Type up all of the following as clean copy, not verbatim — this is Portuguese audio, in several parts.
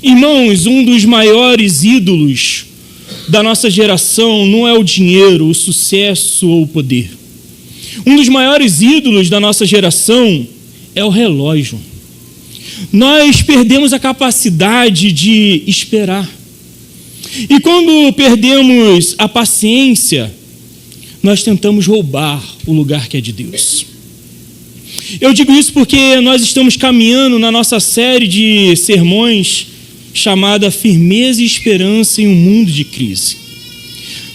Irmãos, um dos maiores ídolos da nossa geração não é o dinheiro, o sucesso ou o poder. Um dos maiores ídolos da nossa geração é o relógio. Nós perdemos a capacidade de esperar. E quando perdemos a paciência, nós tentamos roubar o lugar que é de Deus. Eu digo isso porque nós estamos caminhando na nossa série de sermões chamada Firmeza e Esperança em um Mundo de Crise,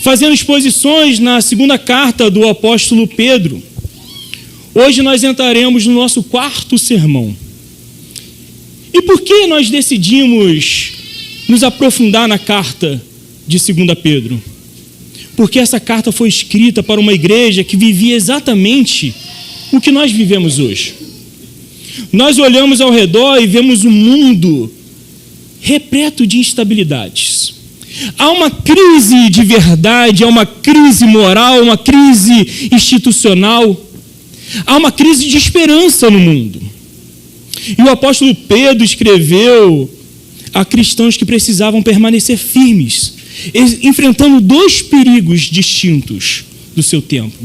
fazendo exposições na segunda carta do apóstolo Pedro. Hoje nós entraremos no nosso quarto sermão. E por que nós decidimos nos aprofundar na carta de 2 Pedro? Porque essa carta foi escrita para uma igreja que vivia exatamente o que nós vivemos hoje. Nós olhamos ao redor e vemos um mundo repleto de instabilidades. Há uma crise de verdade, há uma crise moral, uma crise institucional, há uma crise de esperança no mundo. E o apóstolo Pedro escreveu a cristãos que precisavam permanecer firmes, enfrentando dois perigos distintos do seu tempo.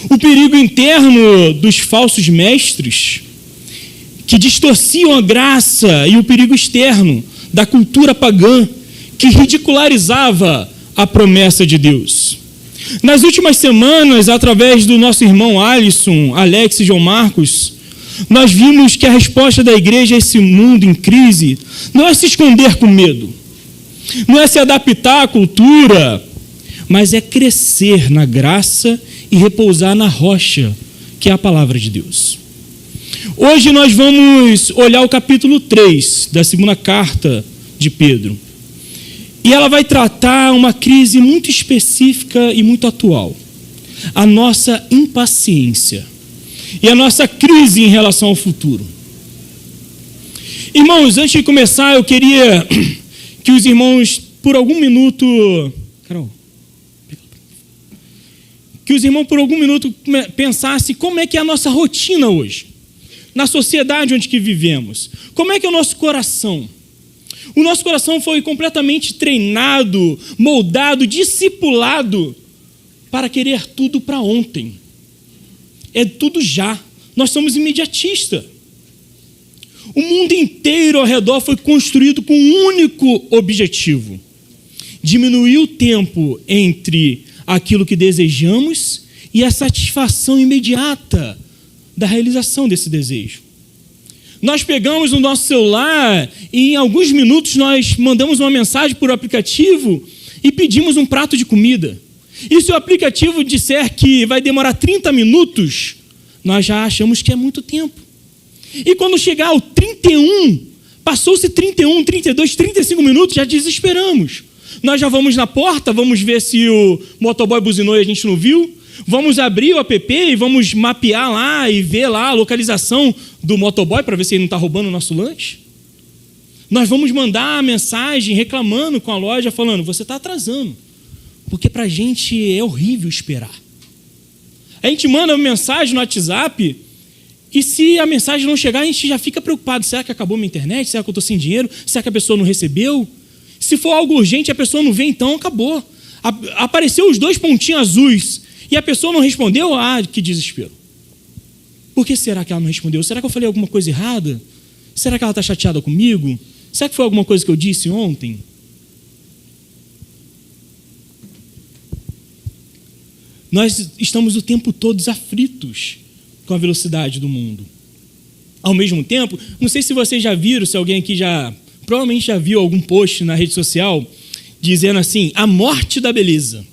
O perigo interno dos falsos mestres, que distorciam a graça, e o perigo externo da cultura pagã, que ridicularizava a promessa de Deus. Nas últimas semanas, através do nosso irmão Alisson, Alex e João Marcos, nós vimos que a resposta da igreja a esse mundo em crise não é se esconder com medo, não é se adaptar à cultura, mas é crescer na graça e repousar na rocha, que é a palavra de Deus. Hoje nós vamos olhar o capítulo 3 da segunda carta de Pedro. E ela vai tratar uma crise muito específica e muito atual. A nossa impaciência e a nossa crise em relação ao futuro. Irmãos, antes de começar, eu queria que os irmãos, por algum minuto... Carol, que os irmãos, por algum minuto, pensassem como é que é a nossa rotina hoje, na sociedade onde que vivemos. Como é que é o nosso coração? O nosso coração foi completamente treinado, moldado, discipulado para querer tudo para ontem. É tudo já. Nós somos imediatistas. O mundo inteiro ao redor foi construído com um único objetivo: diminuir o tempo entre aquilo que desejamos e a satisfação imediata da realização desse desejo. Nós pegamos no nosso celular e em alguns minutos nós mandamos uma mensagem por aplicativo e pedimos um prato de comida. E se o aplicativo disser que vai demorar 30 minutos, nós já achamos que é muito tempo. E quando chegar ao 31, passou-se 31, 32, 35 minutos, já desesperamos. Nós já vamos na porta, vamos ver se o motoboy buzinou e a gente não viu. Vamos abrir o app e vamos mapear lá e ver lá a localização do motoboy para ver se ele não está roubando o nosso lanche. Nós vamos mandar a mensagem reclamando com a loja, falando: você está atrasando, porque para a gente é horrível esperar. A gente manda uma mensagem no WhatsApp e se a mensagem não chegar, a gente já fica preocupado. Será que acabou minha internet? Será que eu estou sem dinheiro? Será que a pessoa não recebeu? Se for algo urgente, a pessoa não vê, então acabou. Apareceu os 2 pontinhos azuis e a pessoa não respondeu. Ah, que desespero. Por que será que ela não respondeu? Será que eu falei alguma coisa errada? Será que ela está chateada comigo? Será que foi alguma coisa que eu disse ontem? Nós estamos o tempo todo aflitos com a velocidade do mundo. Ao mesmo tempo, não sei se vocês já viram, se alguém aqui provavelmente já viu algum post na rede social dizendo assim: a morte da beleza.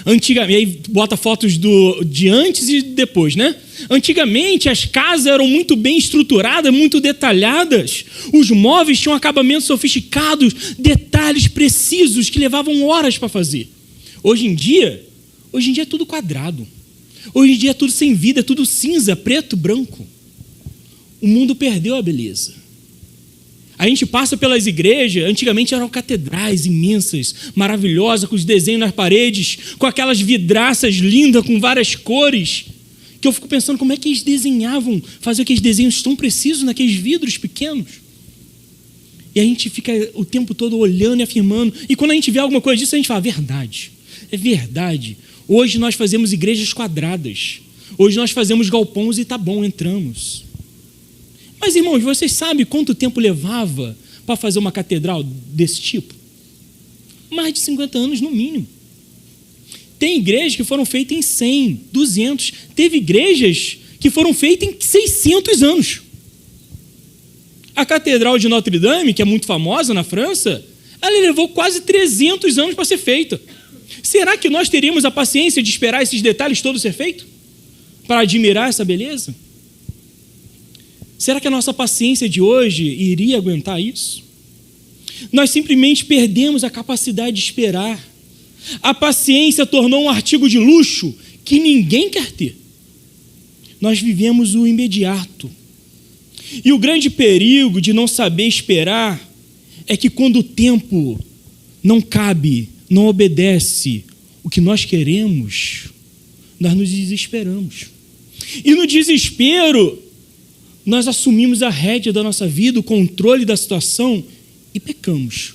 Antigamente, aí bota fotos de antes e depois, né? Antigamente as casas eram muito bem estruturadas, muito detalhadas. Os móveis tinham acabamentos sofisticados, detalhes precisos que levavam horas para fazer. Hoje em dia é tudo quadrado. Hoje em dia é tudo sem vida, é tudo cinza, preto, branco. O mundo perdeu a beleza. A gente passa pelas igrejas, antigamente eram catedrais imensas, maravilhosas, com os desenhos nas paredes, com aquelas vidraças lindas, com várias cores, que eu fico pensando como é que eles desenhavam, faziam aqueles desenhos tão precisos naqueles vidros pequenos. E a gente fica o tempo todo olhando e afirmando. E quando a gente vê alguma coisa disso, a gente fala, verdade, é verdade. Hoje nós fazemos igrejas quadradas. Hoje nós fazemos galpões e tá bom, entramos. Mas, irmãos, vocês sabem quanto tempo levava para fazer uma catedral desse tipo? Mais de 50 anos, no mínimo. Tem igrejas que foram feitas em 100, 200. Teve igrejas que foram feitas em 600 anos. A Catedral de Notre Dame, que é muito famosa na França, ela levou quase 300 anos para ser feita. Será que nós teríamos a paciência de esperar esses detalhes todos ser feitos? Para admirar essa beleza? Será que a nossa paciência de hoje iria aguentar isso? Nós simplesmente perdemos a capacidade de esperar. A paciência tornou um artigo de luxo que ninguém quer ter. Nós vivemos o imediato. E o grande perigo de não saber esperar é que quando o tempo não cabe, não obedece o que nós queremos, nós nos desesperamos. E no desespero, nós assumimos a rédea da nossa vida, o controle da situação e pecamos.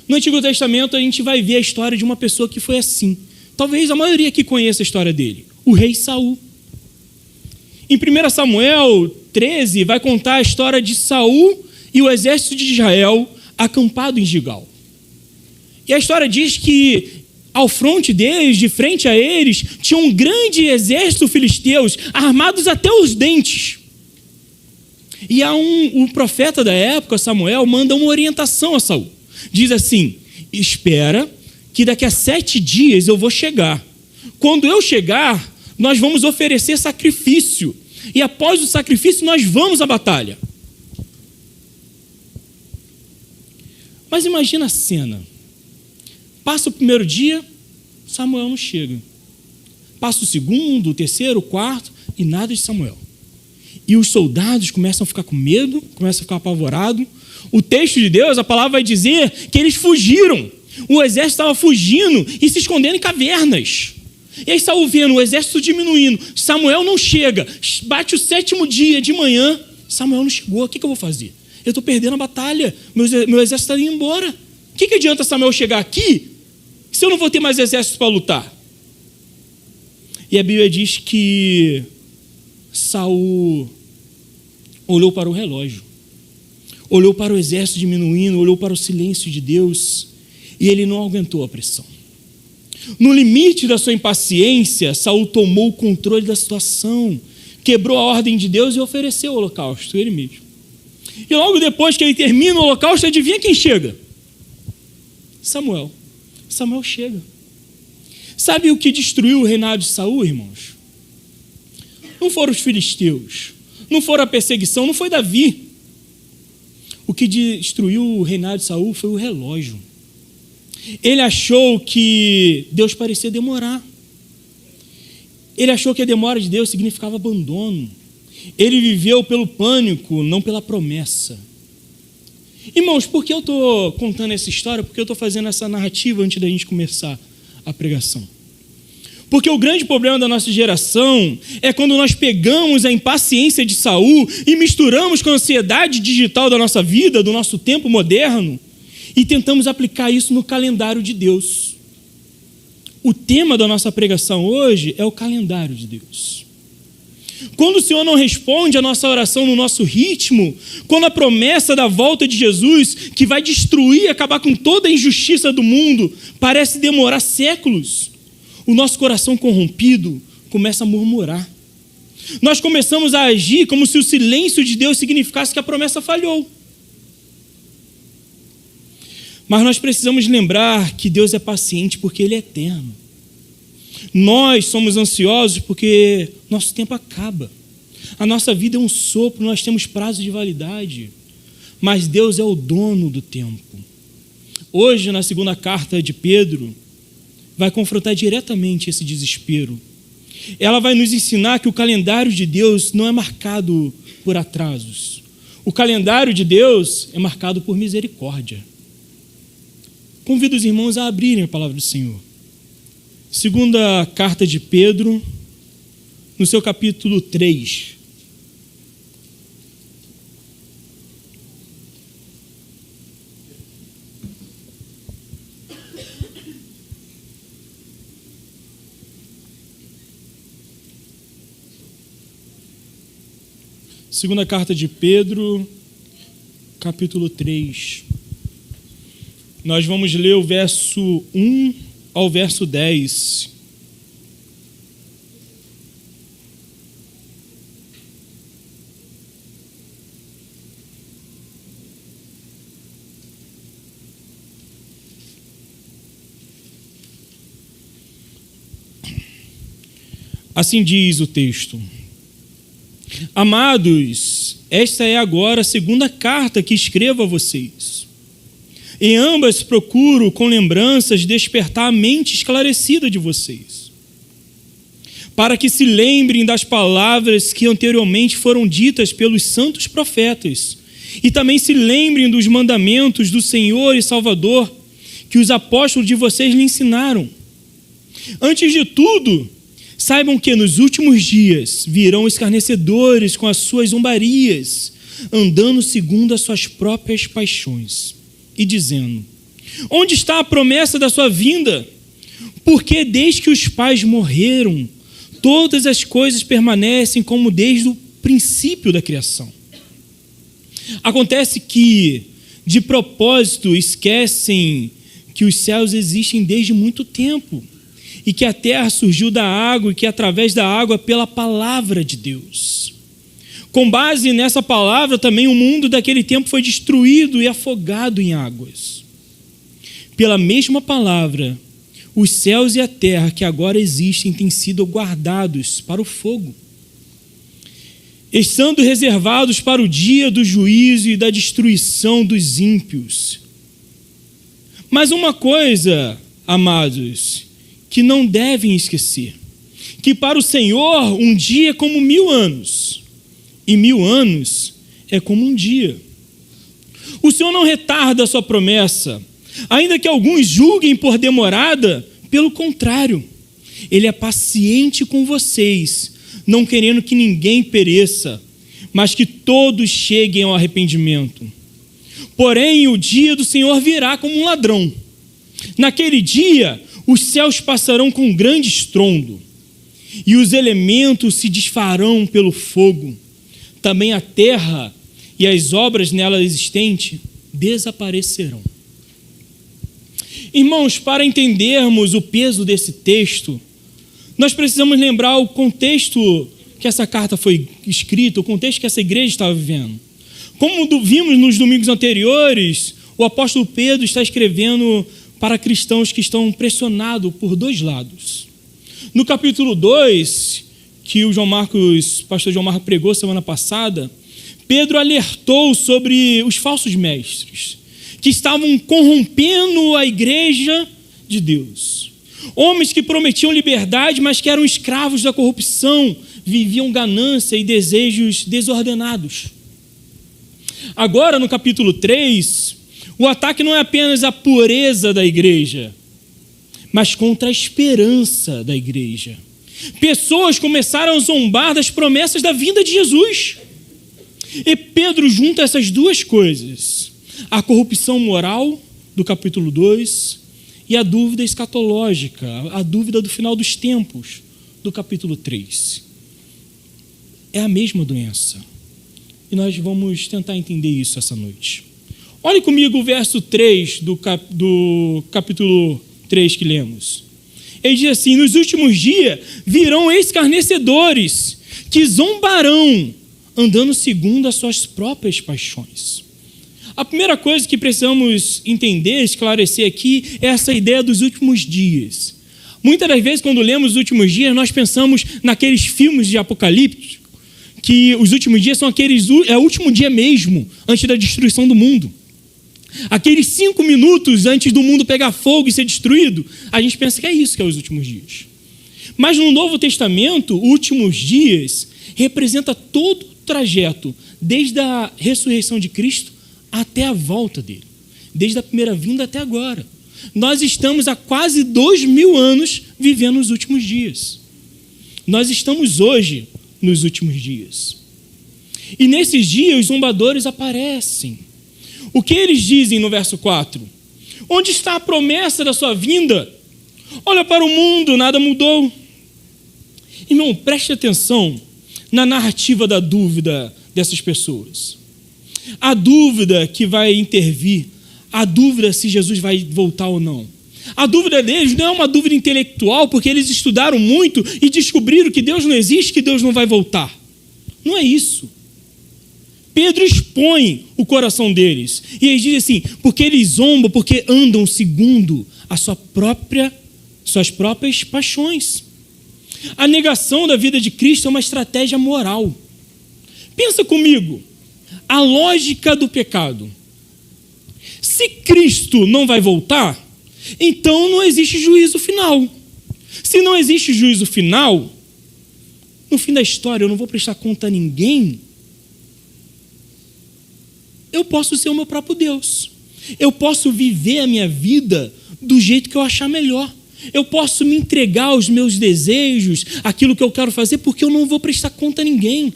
No Antigo Testamento, a gente vai ver a história de uma pessoa que foi assim. Talvez a maioria aqui conheça a história dele, o rei Saul. Em 1 Samuel 13, vai contar a história de Saul e o exército de Israel acampado em Gigal. E a história diz que ao fronte deles, de frente a eles, tinha um grande exército filisteus, armados até os dentes. E o profeta da época, Samuel, manda uma orientação a Saul. Diz assim, espera que daqui a 7 dias eu vou chegar. Quando eu chegar, nós vamos oferecer sacrifício. E após o sacrifício, nós vamos à batalha. Mas imagina a cena. Passa o primeiro dia, Samuel não chega. Passa o segundo, o terceiro, o quarto, e nada de Samuel. E os soldados começam a ficar com medo, começam a ficar apavorados. O texto de Deus, a palavra vai dizer que eles fugiram. O exército estava fugindo e se escondendo em cavernas. E aí Saul vendo o exército diminuindo, Samuel não chega, bate o 7º dia de manhã, Samuel não chegou, o que eu vou fazer? Eu estou perdendo a batalha, meu exército está indo embora. O que adianta Samuel chegar aqui se eu não vou ter mais exército para lutar? E a Bíblia diz que Saul olhou para o relógio, olhou para o exército diminuindo, olhou para o silêncio de Deus e ele não aguentou a pressão. No limite da sua impaciência, Saul tomou o controle da situação, quebrou a ordem de Deus e ofereceu o holocausto, ele mesmo. E logo depois que ele termina o holocausto, adivinha quem chega? Samuel. Samuel chega. Sabe o que destruiu o reinado de Saul, irmãos? Não foram os filisteus, não foi a perseguição, não foi Davi. O que destruiu o reinado de Saul foi o relógio. Ele achou que Deus parecia demorar. Ele achou que a demora de Deus significava abandono. Ele viveu pelo pânico, não pela promessa. Irmãos, por que eu estou contando essa história? Porque eu estou fazendo essa narrativa antes da gente começar a pregação. Porque o grande problema da nossa geração é quando nós pegamos a impaciência de Saul e misturamos com a ansiedade digital da nossa vida, do nosso tempo moderno, e tentamos aplicar isso no calendário de Deus. O tema da nossa pregação hoje é o calendário de Deus. Quando o Senhor não responde a nossa oração no nosso ritmo, quando a promessa da volta de Jesus, que vai destruir, acabar com toda a injustiça do mundo, parece demorar séculos, o nosso coração corrompido começa a murmurar. Nós começamos a agir como se o silêncio de Deus significasse que a promessa falhou. Mas nós precisamos lembrar que Deus é paciente porque Ele é eterno. Nós somos ansiosos porque nosso tempo acaba. A nossa vida é um sopro, nós temos prazo de validade. Mas Deus é o dono do tempo. Hoje, na segunda carta de Pedro, vai confrontar diretamente esse desespero. Ela vai nos ensinar que o calendário de Deus não é marcado por atrasos. O calendário de Deus é marcado por misericórdia. Convido os irmãos a abrirem a palavra do Senhor. Segunda carta de Pedro, no seu capítulo 3. Segunda carta de Pedro, capítulo 3. Nós vamos ler o verso 1 ao verso 10. Assim diz o texto: Amados, esta é agora a segunda carta que escrevo a vocês. Em ambas procuro, com lembranças, despertar a mente esclarecida de vocês, para que se lembrem das palavras que anteriormente foram ditas pelos santos profetas, e também se lembrem dos mandamentos do Senhor e Salvador que os apóstolos de vocês lhe ensinaram. Antes de tudo, saibam que nos últimos dias virão escarnecedores com as suas zombarias, andando segundo as suas próprias paixões, e dizendo: onde está a promessa da sua vinda? Porque desde que os pais morreram, todas as coisas permanecem como desde o princípio da criação. Acontece que, de propósito, esquecem que os céus existem desde muito tempo, e que a terra surgiu da água, e que através da água pela palavra de Deus. Com base nessa palavra também o mundo daquele tempo foi destruído e afogado em águas. Pela mesma palavra, os céus e a terra que agora existem têm sido guardados para o fogo, estando reservados para o dia do juízo e da destruição dos ímpios. Mas uma coisa, amados, que não devem esquecer: que para o Senhor um dia é como 1000 anos, e 1000 anos é como um dia. O Senhor não retarda a sua promessa, ainda que alguns julguem por demorada. Pelo contrário, Ele é paciente com vocês, não querendo que ninguém pereça, mas que todos cheguem ao arrependimento. Porém, o dia do Senhor virá como um ladrão. Naquele dia, os céus passarão com grande estrondo, e os elementos se desfarão pelo fogo. Também a terra e as obras nela existentes desaparecerão. Irmãos, para entendermos o peso desse texto, nós precisamos lembrar o contexto que essa carta foi escrita, o contexto que essa igreja estava vivendo. Como vimos nos domingos anteriores, o apóstolo Pedro está escrevendo para cristãos que estão pressionados por dois lados. No capítulo 2, que o pastor João Marcos pregou semana passada, Pedro alertou sobre os falsos mestres, que estavam corrompendo a igreja de Deus. Homens que prometiam liberdade, mas que eram escravos da corrupção, viviam ganância e desejos desordenados. Agora, no capítulo 3, o ataque não é apenas a pureza da igreja, mas contra a esperança da igreja. Pessoas começaram a zombar das promessas da vinda de Jesus. E Pedro junta essas duas coisas: a corrupção moral, do capítulo 2, e a dúvida escatológica, a dúvida do final dos tempos, do capítulo 3. É a mesma doença. E nós vamos tentar entender isso essa noite. Olhe comigo o verso 3 do capítulo 3 que lemos. Ele diz assim: nos últimos dias virão escarnecedores, que zombarão, andando segundo as suas próprias paixões. A primeira coisa que precisamos entender, esclarecer aqui, é essa ideia dos últimos dias. Muitas das vezes, quando lemos os últimos dias, nós pensamos naqueles filmes de Apocalipse, que os últimos dias são é o último dia mesmo, antes da destruição do mundo. Aqueles 5 minutos antes do mundo pegar fogo e ser destruído, a gente pensa que é isso que é os últimos dias. Mas no Novo Testamento, últimos dias representa todo o trajeto, desde a ressurreição de Cristo até a volta dele, desde a primeira vinda até agora. Nós estamos há quase 2000 anos vivendo os últimos dias. Nós estamos hoje nos últimos dias. E nesses dias os zombadores aparecem. O que eles dizem no verso 4? Onde está a promessa da sua vinda? Olha para o mundo, nada mudou. Irmão, preste atenção na narrativa da dúvida dessas pessoas. A dúvida que vai intervir, a dúvida se Jesus vai voltar ou não. A dúvida deles não é uma dúvida intelectual, porque eles estudaram muito e descobriram que Deus não existe, que Deus não vai voltar. Não é isso. Pedro expõe o coração deles. E ele diz assim, porque eles zombam, porque andam segundo suas próprias paixões. A negação da vida de Cristo é uma estratégia moral. Pensa comigo, a lógica do pecado. Se Cristo não vai voltar, então não existe juízo final. Se não existe juízo final, no fim da história eu não vou prestar conta a ninguém, eu posso ser o meu próprio Deus. Eu posso viver a minha vida do jeito que eu achar melhor. Eu posso me entregar aos meus desejos, aquilo que eu quero fazer, porque eu não vou prestar conta a ninguém.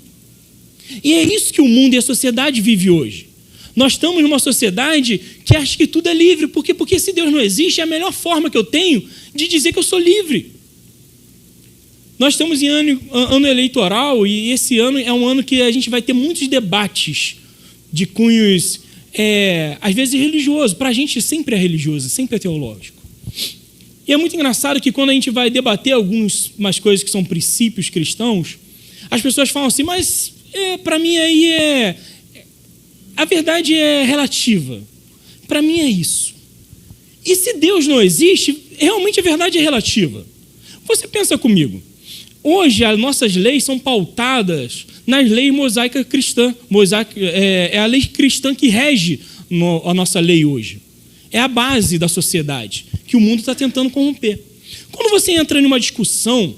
E é isso que o mundo e a sociedade vive hoje. Nós estamos numa sociedade que acha que tudo é livre. Por quê? Porque se Deus não existe, é a melhor forma que eu tenho de dizer que eu sou livre. Nós estamos em ano eleitoral e esse ano é um ano que a gente vai ter muitos debates de cunhos, às vezes religioso. Para a gente sempre é religioso, sempre é teológico. E é muito engraçado que quando a gente vai debater algumas coisas que são princípios cristãos, as pessoas falam assim, mas para mim aí a verdade é relativa. Para mim é isso. E se Deus não existe, realmente a verdade é relativa. Você pensa comigo. Hoje as nossas leis são pautadas nas leis mosaicas cristãs. É a lei cristã que rege a nossa lei hoje. É a base da sociedade que o mundo está tentando corromper. Quando você entra numa discussão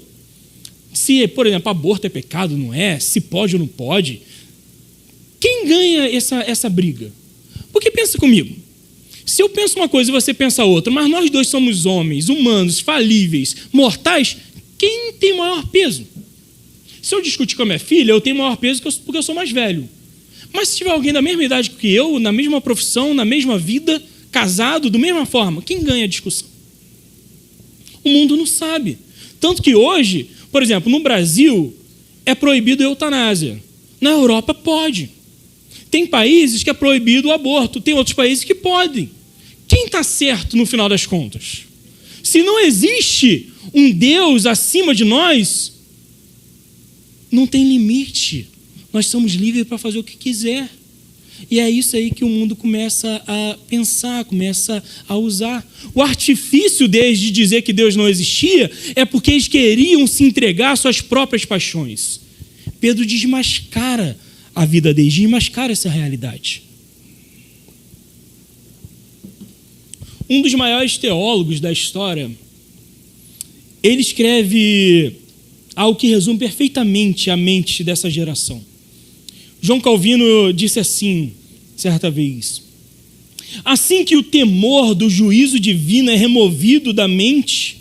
se, por exemplo, aborto é pecado, não é? Se pode ou não pode, quem ganha essa briga? Porque pensa comigo, se eu penso uma coisa e você pensa outra, mas nós dois somos homens, humanos, falíveis, mortais, quem tem maior peso? Se eu discutir com a minha filha, eu tenho maior peso porque eu sou mais velho. Mas se tiver alguém da mesma idade que eu, na mesma profissão, na mesma vida, casado, da mesma forma, quem ganha a discussão? O mundo não sabe. Tanto que hoje, por exemplo, no Brasil, é proibido a eutanásia. Na Europa pode. Tem países que é proibido o aborto, tem outros países que podem. Quem está certo no final das contas? Se não existe um Deus acima de nós, não tem limite. Nós somos livres para fazer o que quiser. E é isso aí que o mundo começa a pensar, começa a usar. O artifício deles de dizer que Deus não existia é porque eles queriam se entregar às suas próprias paixões. Pedro desmascara a vida deles, desmascara essa realidade. Um dos maiores teólogos da história, ele escreve algo que resume perfeitamente a mente dessa geração. João Calvino disse assim, certa vez: assim que o temor do juízo divino é removido da mente,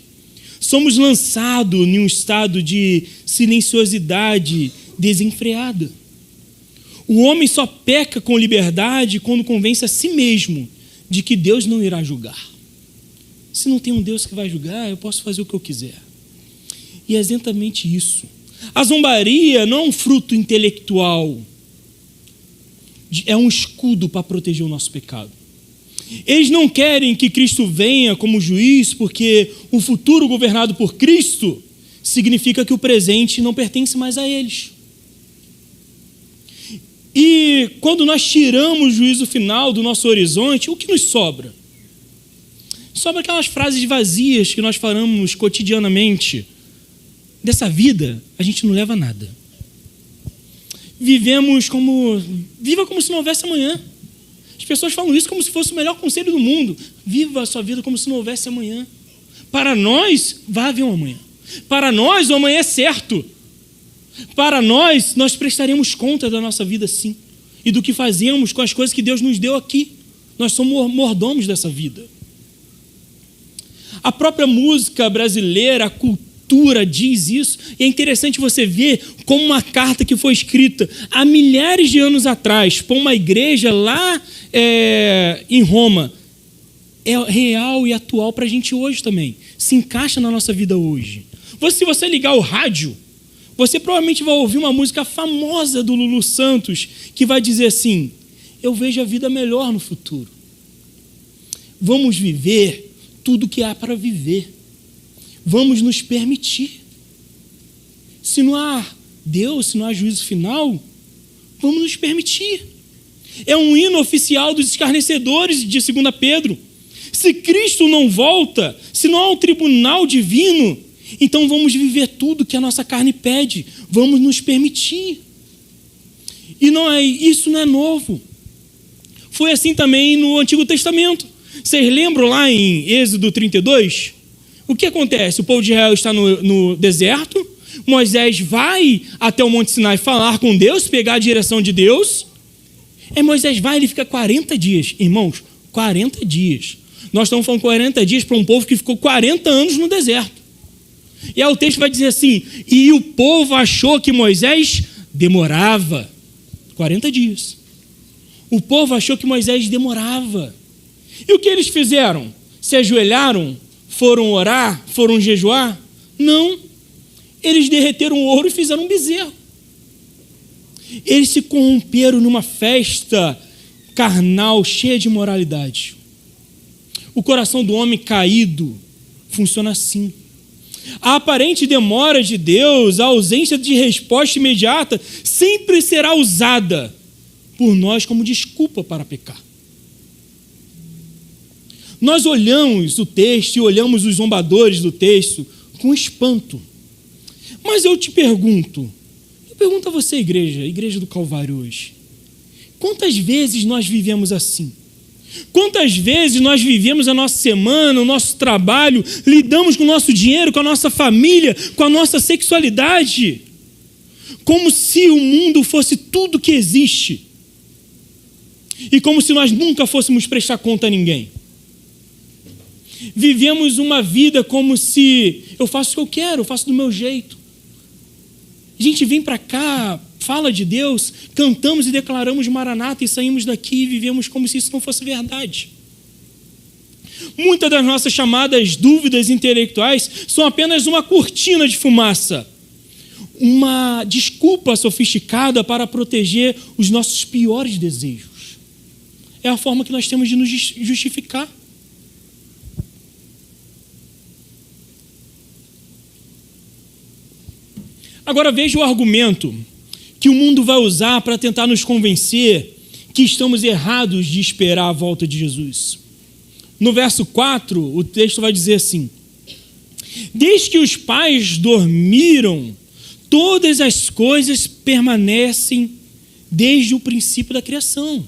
somos lançados em um estado de silenciosidade desenfreada. O homem só peca com liberdade quando convence a si mesmo de que Deus não irá julgar. Se não tem um Deus que vai julgar, eu posso fazer o que eu quiser. E é exatamente isso. A zombaria não é um fruto intelectual, é um escudo para proteger o nosso pecado. Eles não querem que Cristo venha como juiz, porque o futuro governado por Cristo significa que o presente não pertence mais a eles. E quando nós tiramos o juízo final do nosso horizonte, o que nos sobra? Sobra aquelas frases vazias que nós falamos cotidianamente. Dessa vida, a gente não leva nada. Viva como se não houvesse amanhã. As pessoas falam isso como se fosse o melhor conselho do mundo. Viva a sua vida como se não houvesse amanhã. Para nós, vai haver um amanhã. Para nós, o amanhã é certo. Para nós prestaremos conta da nossa vida sim. E do que fazemos com as coisas que Deus nos deu aqui. Nós somos mordomos dessa vida. A própria música brasileira, a cultura diz isso. E é interessante você ver como uma carta que foi escrita há milhares de anos atrás para uma igreja lá em Roma é real e atual para a gente hoje também. Se encaixa na nossa vida hoje. Se você ligar o rádio, Você provavelmente vai ouvir uma música famosa do Lulu Santos que vai dizer assim: eu vejo a vida melhor no futuro. Vamos viver tudo que há para viver. Vamos nos permitir. Se não há Deus, se não há juízo final, vamos nos permitir. É um hino oficial dos escarnecedores de 2 Pedro. Se Cristo não volta, se não há um tribunal divino, então vamos viver tudo que a nossa carne pede. Vamos nos permitir. E isso não é novo. Foi assim também no Antigo Testamento. Vocês lembram lá em Êxodo 32? O que acontece? O povo de Israel está no deserto. Moisés vai até o Monte Sinai falar com Deus, pegar a direção de Deus. Moisés vai, ele fica 40 dias. Irmãos, 40 dias. Nós estamos falando 40 dias para um povo que ficou 40 anos no deserto. E aí o texto vai dizer assim: e o povo achou que Moisés demorava 40 dias. O povo achou que Moisés demorava. E o que eles fizeram? Se ajoelharam? Foram orar? Foram jejuar? Não. Eles derreteram o ouro e fizeram um bezerro. Eles se corromperam numa festa carnal, cheia de imoralidade. O coração do homem caído funciona assim. A aparente demora de Deus, a ausência de resposta imediata, sempre será usada por nós como desculpa para pecar. Nós olhamos o texto e olhamos os zombadores do texto com espanto. Mas eu pergunto a você, igreja do Calvário hoje, quantas vezes nós vivemos assim? Quantas vezes nós vivemos a nossa semana, o nosso trabalho, lidamos com o nosso dinheiro, com a nossa família, com a nossa sexualidade, como se o mundo fosse tudo que existe e como se nós nunca fôssemos prestar conta a ninguém. Vivemos uma vida como se eu faço o que eu quero, eu faço do meu jeito. A gente vem para cá, fala de Deus, cantamos e declaramos Maranata e saímos daqui e vivemos como se isso não fosse verdade. Muitas das nossas chamadas dúvidas intelectuais são apenas uma cortina de fumaça, uma desculpa sofisticada para proteger os nossos piores desejos. É a forma que nós temos de nos justificar. Agora veja o argumento que o mundo vai usar para tentar nos convencer que estamos errados de esperar a volta de Jesus. No verso 4, o texto vai dizer assim: desde que os pais dormiram, todas as coisas permanecem desde o princípio da criação.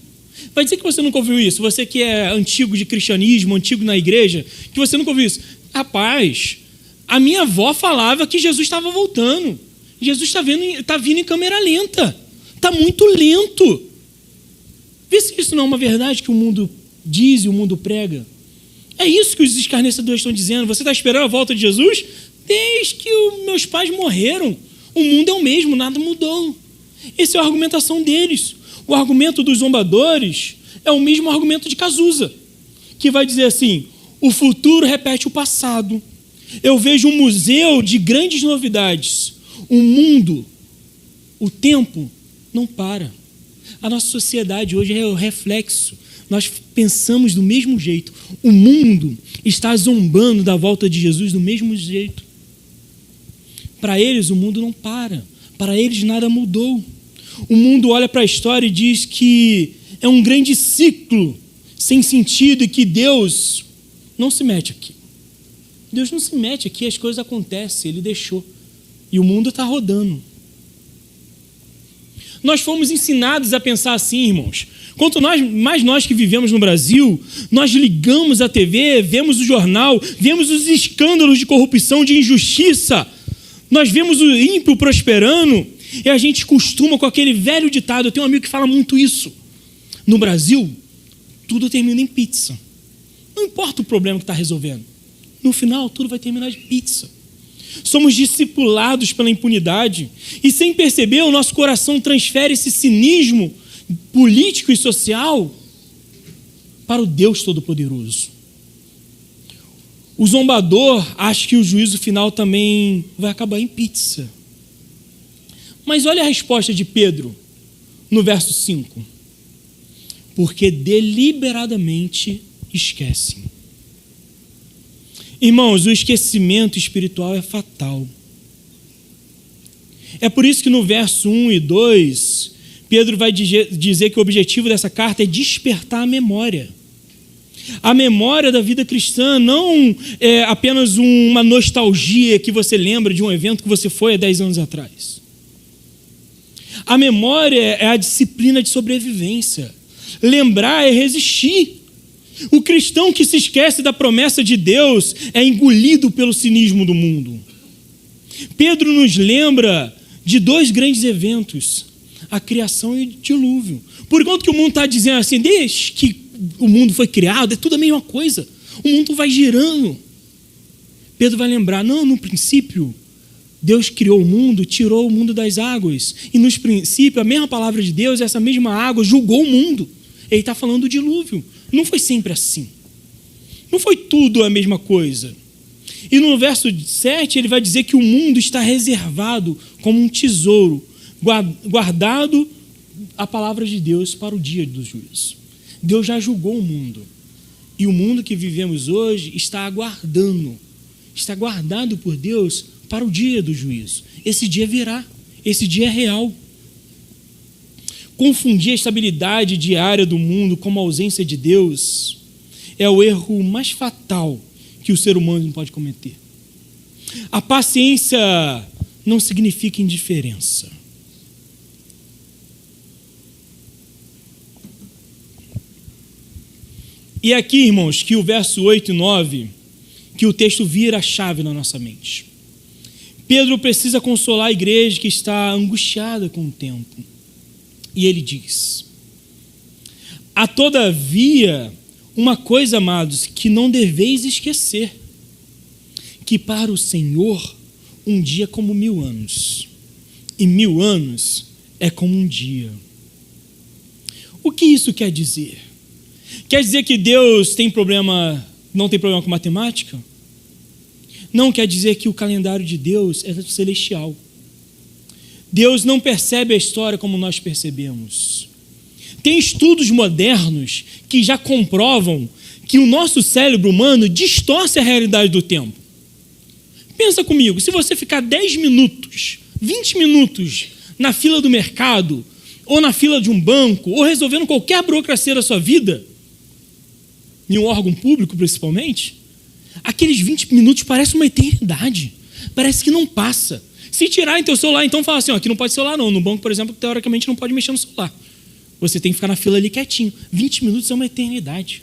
Vai dizer que você nunca ouviu isso? Você que é antigo de cristianismo, antigo na igreja, que você nunca ouviu isso. Rapaz, a minha avó falava que Jesus estava voltando. Jesus está vindo em câmera lenta. Está muito lento. Vê se isso não é uma verdade que o mundo diz e o mundo prega. É isso que os escarnecedores estão dizendo. Você está esperando a volta de Jesus? Desde que meus pais morreram. O mundo é o mesmo, nada mudou. Essa é a argumentação deles. O argumento dos zombadores é o mesmo argumento de Cazuza, que vai dizer assim: o futuro repete o passado. Eu vejo um museu de grandes novidades. O mundo, o tempo, não para. A nossa sociedade hoje é o reflexo. Nós pensamos do mesmo jeito. O mundo está zombando da volta de Jesus do mesmo jeito. Para eles, o mundo não para. Para eles, nada mudou. O mundo olha para a história e diz que é um grande ciclo sem sentido e que Deus não se mete aqui. Deus não se mete aqui, as coisas acontecem, Ele deixou. E o mundo está rodando. Nós fomos ensinados a pensar assim, irmãos. Quanto mais nós que vivemos no Brasil, nós ligamos a TV, vemos o jornal, vemos os escândalos de corrupção, de injustiça. Nós vemos o ímpio prosperando e a gente costuma com aquele velho ditado. Eu tenho um amigo que fala muito isso. No Brasil, tudo termina em pizza. Não importa o problema que está resolvendo. No final, tudo vai terminar de pizza. Somos discipulados pela impunidade e, sem perceber, o nosso coração transfere esse cinismo político e social para o Deus Todo-Poderoso. O zombador acha que o juízo final também vai acabar em pizza. Mas olha a resposta de Pedro no verso 5. Porque deliberadamente esquecem. Irmãos, o esquecimento espiritual é fatal. É por isso que no verso 1 e 2, Pedro vai dizer que o objetivo dessa carta é despertar a memória. A memória da vida cristã não é apenas uma nostalgia que você lembra de um evento que você foi há 10 anos atrás. A memória é a disciplina de sobrevivência. Lembrar é resistir. O cristão que se esquece da promessa de Deus é engolido pelo cinismo do mundo. Pedro nos lembra de 2 grandes eventos, a criação e o dilúvio. Por enquanto que o mundo está dizendo assim, desde que o mundo foi criado, é tudo a mesma coisa. O mundo vai girando. Pedro vai lembrar, não, no princípio, Deus criou o mundo, tirou o mundo das águas. E no princípio, a mesma palavra de Deus, essa mesma água, julgou o mundo. Ele está falando do dilúvio. Não foi sempre assim. Não foi tudo a mesma coisa. E no verso 7, ele vai dizer que o mundo está reservado como um tesouro, guardado a palavra de Deus para o dia do juízo. Deus já julgou o mundo. E o mundo que vivemos hoje está aguardando, está guardado por Deus para o dia do juízo. Esse dia virá, esse dia é real. Confundir a estabilidade diária do mundo com a ausência de Deus é o erro mais fatal que o ser humano pode cometer. A paciência não significa indiferença. E aqui, irmãos, que o verso 8 e 9, que o texto vira a chave na nossa mente. Pedro precisa consolar a igreja que está angustiada com o tempo. E ele diz: há todavia uma coisa, amados, que não deveis esquecer, que para o Senhor um dia é como 1000 anos, e 1000 anos é como um dia. O que isso quer dizer? Quer dizer que Deus não tem problema com matemática? Não quer dizer que o calendário de Deus é celestial. Deus não percebe a história como nós percebemos. Tem estudos modernos que já comprovam que o nosso cérebro humano distorce a realidade do tempo. Pensa comigo, se você ficar 10 minutos, 20 minutos na fila do mercado, ou na fila de um banco, ou resolvendo qualquer burocracia da sua vida, em um órgão público principalmente, aqueles 20 minutos parecem uma eternidade. Parece que não passa. Se tirarem teu celular, então fala assim, ó, aqui não pode celular não. No banco, por exemplo, teoricamente não pode mexer no celular. Você tem que ficar na fila ali quietinho. 20 minutos é uma eternidade.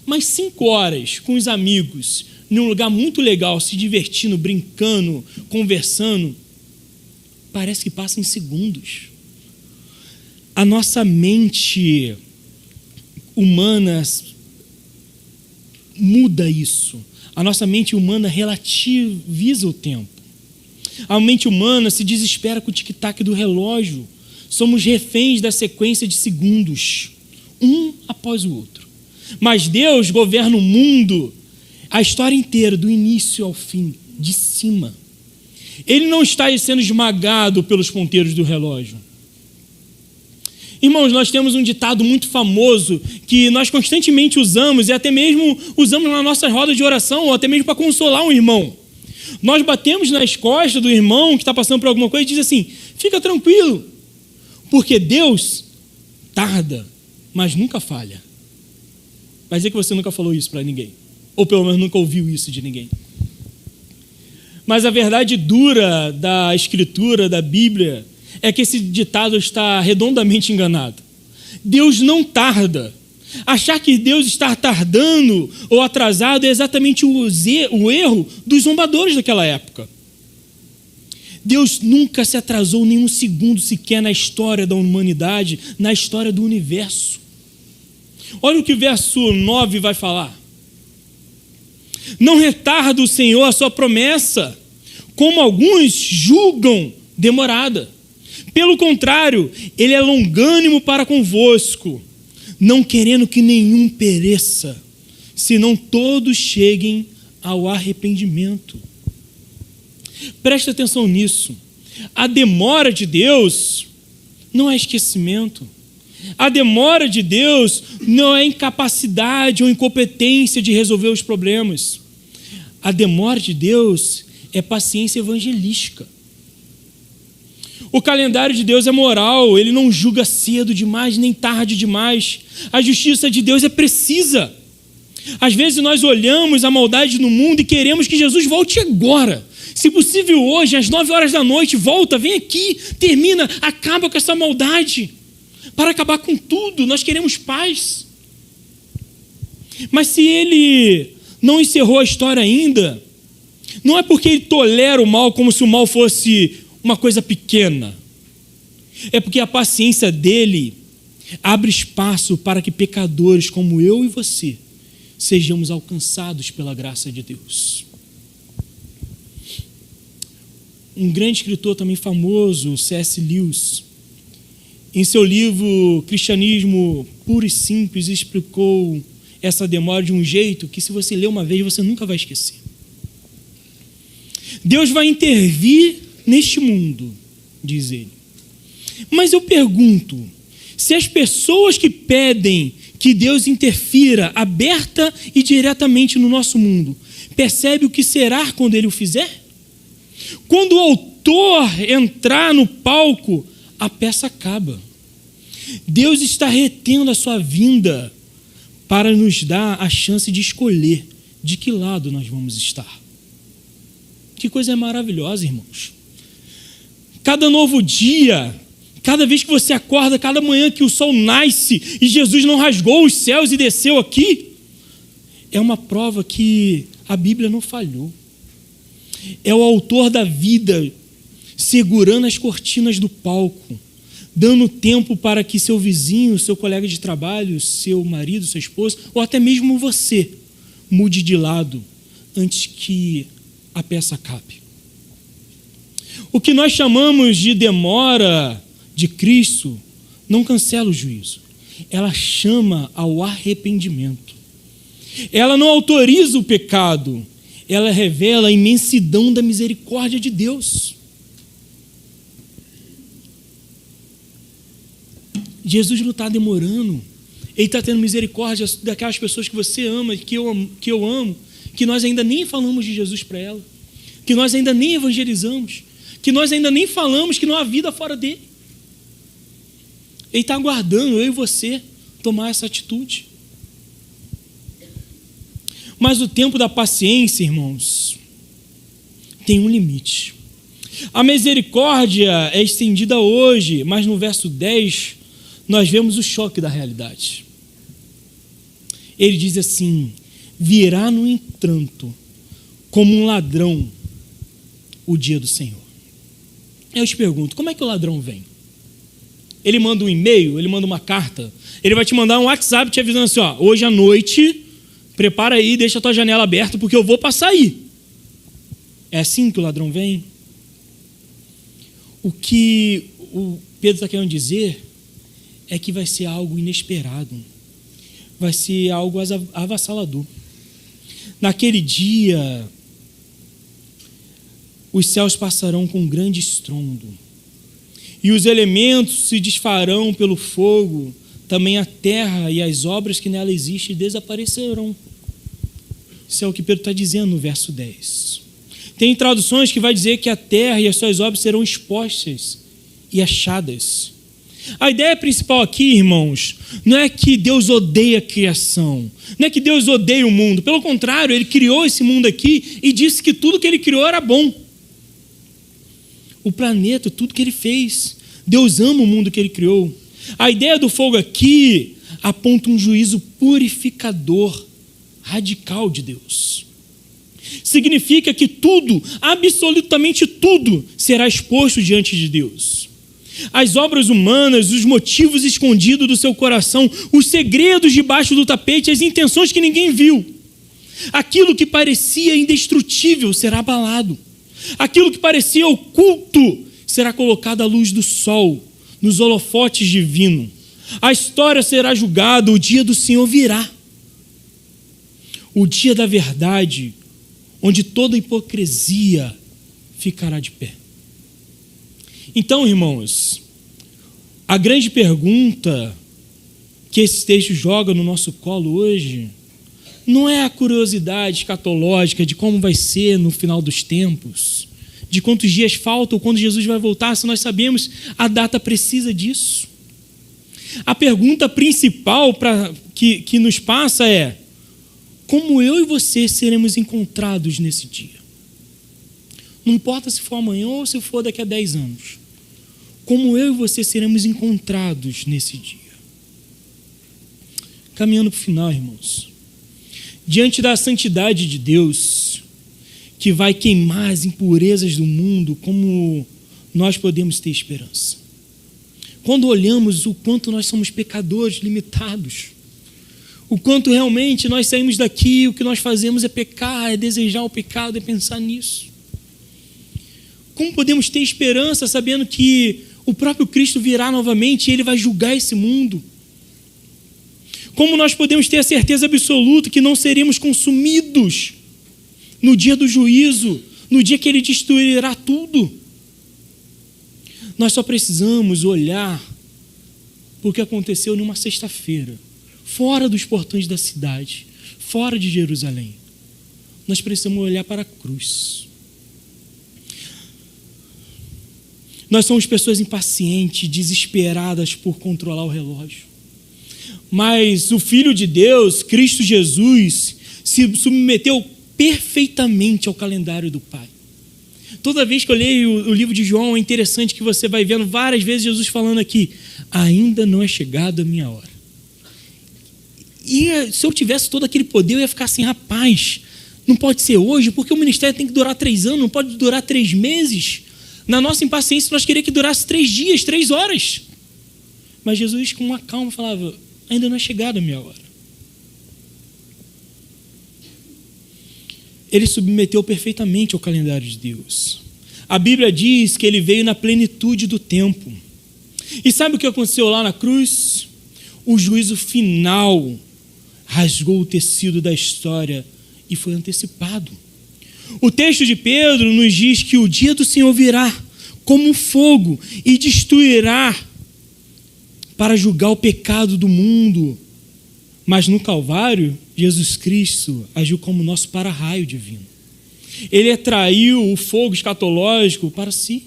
Mas 5 horas com os amigos, num lugar muito legal, se divertindo, brincando, conversando, parece que passa em segundos. A nossa mente humana muda isso. A nossa mente humana relativiza o tempo. A mente humana se desespera com o tic-tac do relógio. Somos reféns da sequência de segundos, um após o outro. Mas Deus governa o mundo, a história inteira, do início ao fim, de cima. Ele não está sendo esmagado pelos ponteiros do relógio. Irmãos, nós temos um ditado muito famoso que nós constantemente usamos e até mesmo usamos na nossa roda de oração ou até mesmo para consolar um irmão. Nós batemos nas costas do irmão que está passando por alguma coisa e diz assim, fica tranquilo, porque Deus tarda, mas nunca falha. Vai dizer que você nunca falou isso para ninguém, ou pelo menos nunca ouviu isso de ninguém. Mas a verdade dura da Escritura, da Bíblia, é que esse ditado está redondamente enganado. Deus não tarda. Achar que Deus está tardando ou atrasado é exatamente o erro dos zombadores daquela época. Deus nunca se atrasou nem um segundo sequer na história da humanidade, na história do universo. Olha o que o verso 9 vai falar. Não retarda o Senhor a sua promessa, como alguns julgam demorada. Pelo contrário, ele é longânimo para convosco, não querendo que nenhum pereça, senão todos cheguem ao arrependimento. Preste atenção nisso. A demora de Deus não é esquecimento. A demora de Deus não é incapacidade ou incompetência de resolver os problemas. A demora de Deus é paciência evangelística. O calendário de Deus é moral, ele não julga cedo demais, nem tarde demais. A justiça de Deus é precisa. Às vezes nós olhamos a maldade no mundo e queremos que Jesus volte agora. Se possível hoje, às 9 horas da noite, volta, vem aqui, termina, acaba com essa maldade. Para acabar com tudo, nós queremos paz. Mas se ele não encerrou a história ainda, não é porque ele tolera o mal como se o mal fosse uma coisa pequena. É porque a paciência dele abre espaço para que pecadores como eu e você sejamos alcançados pela graça de Deus. Um grande escritor também famoso, C.S. Lewis, em seu livro Cristianismo Puro e Simples, explicou essa demora de um jeito que, se você ler uma vez, você nunca vai esquecer. Deus vai intervir neste mundo, diz ele. Mas eu pergunto, se as pessoas que pedem que Deus interfira aberta e diretamente no nosso mundo, percebe o que será quando ele o fizer? Quando o autor entrar no palco, a peça acaba. Deus está retendo a sua vinda para nos dar a chance de escolher de que lado nós vamos estar. Que coisa maravilhosa, irmãos. Cada novo dia, cada vez que você acorda, cada manhã que o sol nasce e Jesus não rasgou os céus e desceu aqui, é uma prova que a Bíblia não falhou. É o autor da vida segurando as cortinas do palco, dando tempo para que seu vizinho, seu colega de trabalho, seu marido, sua esposa, ou até mesmo você, mude de lado antes que a peça acabe. O que nós chamamos de demora de Cristo não cancela o juízo. Ela chama ao arrependimento. Ela não autoriza o pecado. Ela revela a imensidão da misericórdia de Deus. Jesus não está demorando. Ele está tendo misericórdia daquelas pessoas que você ama, que eu amo, que nós ainda nem falamos de Jesus para ela, que nós ainda nem evangelizamos, que nós ainda nem falamos que não há vida fora dele. Ele está aguardando eu e você tomar essa atitude. Mas o tempo da paciência, irmãos, tem um limite. A misericórdia é estendida hoje, mas no verso 10 nós vemos o choque da realidade. Ele diz assim: virá no entanto como um ladrão o dia do Senhor. Eu te pergunto, como é que o ladrão vem? Ele manda um e-mail, ele manda uma carta, ele vai te mandar um WhatsApp te avisando assim, ó, hoje à noite, prepara aí, deixa a tua janela aberta porque eu vou passar aí. É assim que o ladrão vem? O que o Pedro está querendo dizer é que vai ser algo inesperado, vai ser algo avassalador. Naquele dia, os céus passarão com grande estrondo, e os elementos se desfarão pelo fogo, também a terra e as obras que nela existem desaparecerão. Isso é o que Pedro está dizendo no verso 10. Tem traduções que vai dizer que a terra e as suas obras serão expostas e achadas. A ideia principal aqui, irmãos, não é que Deus odeia a criação, não é que Deus odeia o mundo. Pelo contrário, ele criou esse mundo aqui e disse que tudo que ele criou era bom. O planeta, tudo que ele fez. Deus ama o mundo que ele criou. A ideia do fogo aqui aponta um juízo purificador, radical de Deus. Significa que tudo, absolutamente tudo, será exposto diante de Deus. As obras humanas, os motivos escondidos do seu coração, os segredos debaixo do tapete, as intenções que ninguém viu. Aquilo que parecia indestrutível será abalado. Aquilo que parecia oculto será colocado à luz do sol, nos holofotes divinos. A história será julgada, o dia do Senhor virá. O dia da verdade, onde toda hipocrisia ficará de pé. Então, irmãos, a grande pergunta que esse texto joga no nosso colo hoje não é a curiosidade escatológica de como vai ser no final dos tempos, de quantos dias faltam, quando Jesus vai voltar, se nós sabemos a data precisa disso. A pergunta principal que nos passa é: como eu e você seremos encontrados nesse dia? Não importa se for amanhã ou se for daqui a 10 anos. Como eu e você seremos encontrados nesse dia? Caminhando para o final, irmãos. Diante da santidade de Deus, que vai queimar as impurezas do mundo, como nós podemos ter esperança? Quando olhamos o quanto nós somos pecadores limitados, o quanto realmente nós saímos daqui, o que nós fazemos é pecar, é desejar o pecado, é pensar nisso. Como podemos ter esperança sabendo que o próprio Cristo virá novamente e Ele vai julgar esse mundo? Como nós podemos ter a certeza absoluta que não seremos consumidos no dia do juízo, no dia que Ele destruirá tudo? Nós só precisamos olhar para o que aconteceu numa sexta-feira, fora dos portões da cidade, fora de Jerusalém. Nós precisamos olhar para a cruz. Nós somos pessoas impacientes, desesperadas por controlar o relógio. Mas o Filho de Deus, Cristo Jesus, se submeteu perfeitamente ao calendário do Pai. Toda vez que eu leio o livro de João, é interessante que você vai vendo várias vezes Jesus falando aqui: ainda não é chegada a minha hora. E se eu tivesse todo aquele poder, eu ia ficar assim: rapaz, não pode ser hoje, porque o ministério tem que durar 3 anos, não pode durar 3 meses. Na nossa impaciência, nós queríamos que durasse 3 dias, 3 horas. Mas Jesus, com uma calma, falava: ainda não é chegada a minha hora. Ele submeteu perfeitamente ao calendário de Deus. A Bíblia diz que ele veio na plenitude do tempo. E sabe o que aconteceu lá na cruz? O juízo final rasgou o tecido da história e foi antecipado. O texto de Pedro nos diz que o dia do Senhor virá como um fogo e destruirá para julgar o pecado do mundo. Mas no Calvário, Jesus Cristo agiu como nosso para-raio divino. Ele atraiu o fogo escatológico para si.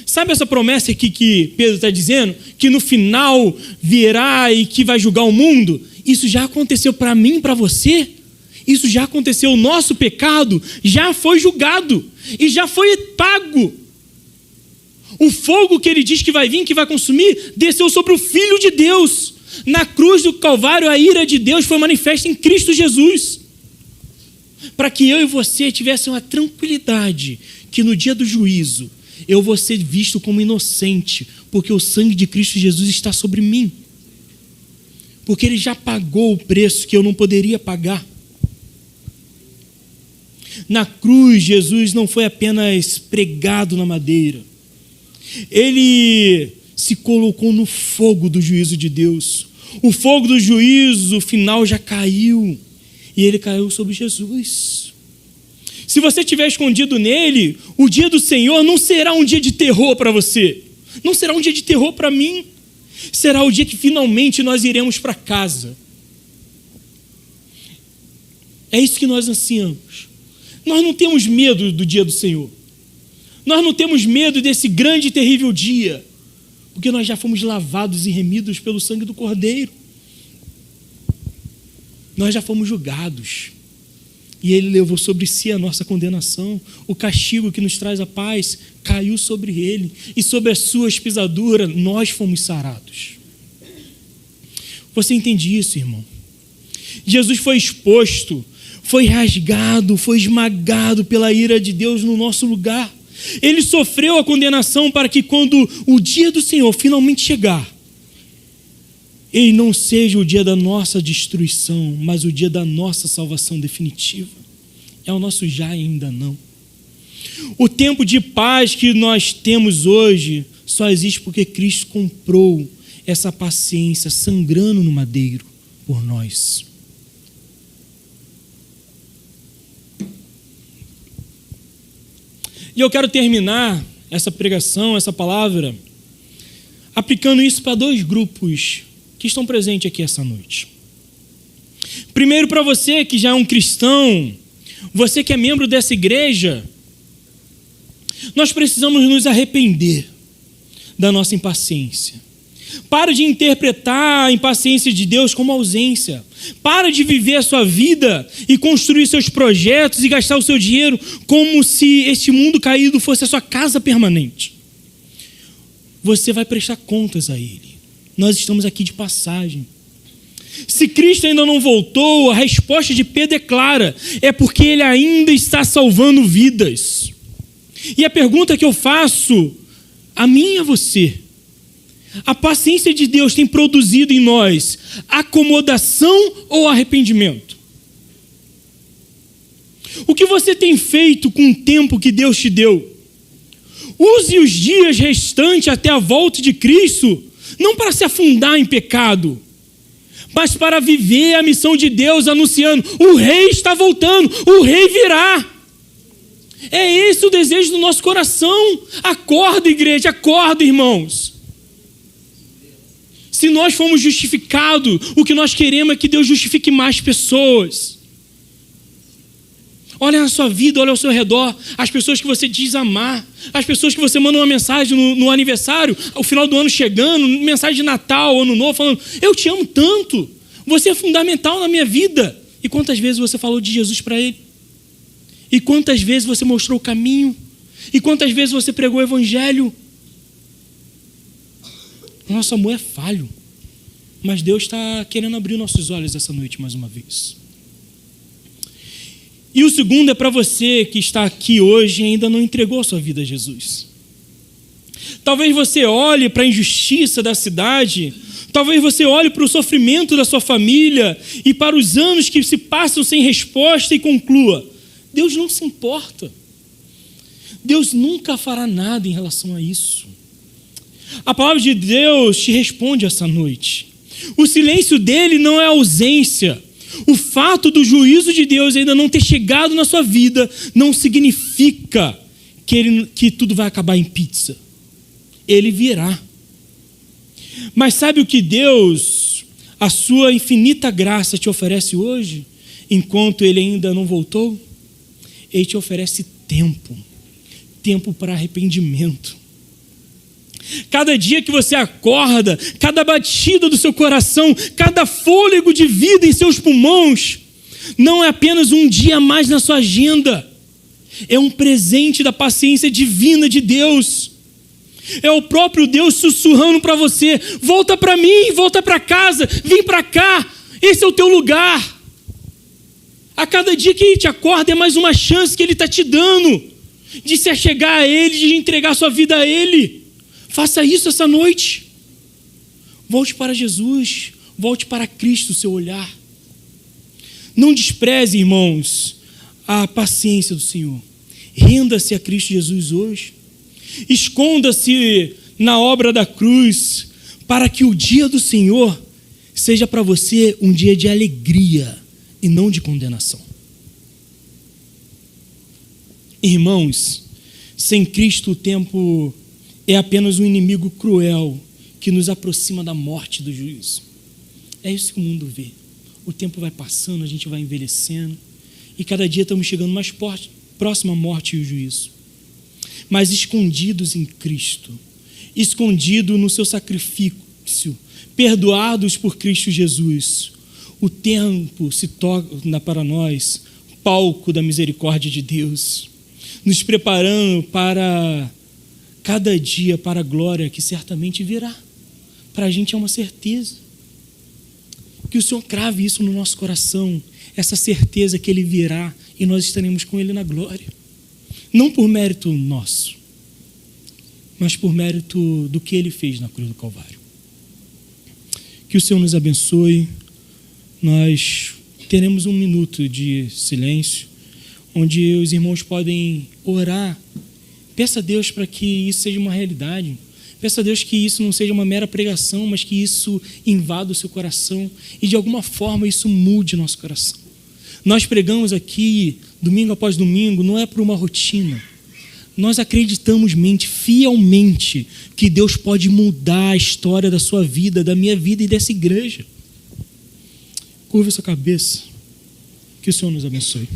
Sabe essa promessa aqui que Pedro está dizendo? Que no final virá e que vai julgar o mundo? Isso já aconteceu para mim e para você. Isso já aconteceu. O nosso pecado já foi julgado e já foi pago. O fogo que ele diz que vai vir, que vai consumir, desceu sobre o Filho de Deus. Na cruz do Calvário, a ira de Deus foi manifesta em Cristo Jesus. Para que eu e você tivéssemos uma tranquilidade que no dia do juízo eu vou ser visto como inocente, porque o sangue de Cristo Jesus está sobre mim. Porque Ele já pagou o preço que eu não poderia pagar. Na cruz, Jesus não foi apenas pregado na madeira. Ele se colocou no fogo do juízo de Deus. O fogo do juízo final já caiu. E ele caiu sobre Jesus. Se você estiver escondido nele, o dia do Senhor não será um dia de terror para você. Não será um dia de terror para mim. Será o dia que finalmente nós iremos para casa. É isso que nós ansiamos. Nós não temos medo do dia do Senhor. Nós não temos medo desse grande e terrível dia, porque nós já fomos lavados e remidos pelo sangue do Cordeiro. Nós já fomos julgados. E Ele levou sobre si a nossa condenação. O castigo que nos traz a paz caiu sobre Ele. E sobre as suas pisaduras nós fomos sarados. Você entende isso, irmão? Jesus foi exposto, foi rasgado, foi esmagado pela ira de Deus no nosso lugar. Ele sofreu a condenação para que quando o dia do Senhor finalmente chegar, ele não seja o dia da nossa destruição, mas o dia da nossa salvação definitiva. É o nosso já e ainda não. O tempo de paz que nós temos hoje só existe porque Cristo comprou essa paciência sangrando no madeiro por nós. E eu quero terminar essa pregação, essa palavra, aplicando isso para 2 grupos que estão presentes aqui essa noite. Primeiro, para você que já é um cristão, você que é membro dessa igreja, nós precisamos nos arrepender da nossa impaciência. Para de interpretar a impaciência de Deus como ausência. Para de viver a sua vida e construir seus projetos e gastar o seu dinheiro como se este mundo caído fosse a sua casa permanente. Você vai prestar contas a Ele. Nós estamos aqui de passagem. Se Cristo ainda não voltou, a resposta de Pedro é clara. É porque Ele ainda está salvando vidas. E a pergunta que eu faço a mim e a você: a paciência de Deus tem produzido em nós acomodação ou arrependimento? O que você tem feito com o tempo que Deus te deu? Use os dias restantes até a volta de Cristo, não para se afundar em pecado, mas para viver a missão de Deus anunciando: o Rei está voltando, o Rei virá. É esse o desejo do nosso coração. Acorda, igreja, acorda, irmãos. Se nós fomos justificados, o que nós queremos é que Deus justifique mais pessoas. Olha na sua vida, olha ao seu redor, as pessoas que você diz amar, as pessoas que você manda uma mensagem no aniversário, ao final do ano chegando, mensagem de Natal, Ano Novo, falando: eu te amo tanto, você é fundamental na minha vida. E quantas vezes você falou de Jesus para ele? E quantas vezes você mostrou o caminho? E quantas vezes você pregou o evangelho? Nosso amor é falho, mas Deus está querendo abrir nossos olhos essa noite mais uma vez. E o segundo é para você que está aqui hoje e ainda não entregou a sua vida a Jesus. Talvez você olhe para a injustiça da cidade, talvez você olhe para o sofrimento da sua família e para os anos que se passam sem resposta e conclua: Deus não se importa. Deus nunca fará nada em relação a isso. A palavra de Deus te responde essa noite. O silêncio dele não é ausência. O fato do juízo de Deus ainda não ter chegado na sua vida não significa que tudo vai acabar em pizza. Ele virá. Mas sabe o que Deus, a sua infinita graça, te oferece hoje, enquanto ele ainda não voltou? Ele te oferece tempo para arrependimento. Cada dia que você acorda, cada batida do seu coração, cada fôlego de vida em seus pulmões, não é apenas um dia a mais na sua agenda, é um presente da paciência divina de Deus. É o próprio Deus sussurrando para você: volta para mim, volta para casa, vem para cá, esse é o teu lugar. A cada dia que ele te acorda é mais uma chance que ele está te dando de se achegar a ele, de entregar sua vida a ele. Faça isso essa noite. Volte para Jesus, volte para Cristo, o seu olhar. Não despreze, irmãos, a paciência do Senhor. Renda-se a Cristo Jesus hoje. Esconda-se na obra da cruz, para que o dia do Senhor seja para você um dia de alegria e não de condenação. Irmãos, sem Cristo o tempo é apenas um inimigo cruel que nos aproxima da morte e do juízo. É isso que o mundo vê. O tempo vai passando, a gente vai envelhecendo e cada dia estamos chegando mais próximo à morte e o juízo. Mas escondidos em Cristo, escondidos no seu sacrifício, perdoados por Cristo Jesus, o tempo se torna para nós palco da misericórdia de Deus, nos preparando para cada dia, para a glória que certamente virá. Para a gente é uma certeza. Que o Senhor crave isso no nosso coração, essa certeza que Ele virá e nós estaremos com Ele na glória. Não por mérito nosso, mas por mérito do que Ele fez na cruz do Calvário. Que o Senhor nos abençoe. Nós teremos um minuto de silêncio, onde os irmãos podem orar. Peça a Deus para que isso seja uma realidade. Peça a Deus que isso não seja uma mera pregação, mas que isso invada o seu coração e de alguma forma isso mude nosso coração. Nós pregamos aqui, domingo após domingo, não é por uma rotina, nós acreditamos fielmente que Deus pode mudar a história da sua vida, da minha vida e dessa igreja. Curva sua cabeça. Que o Senhor nos abençoe.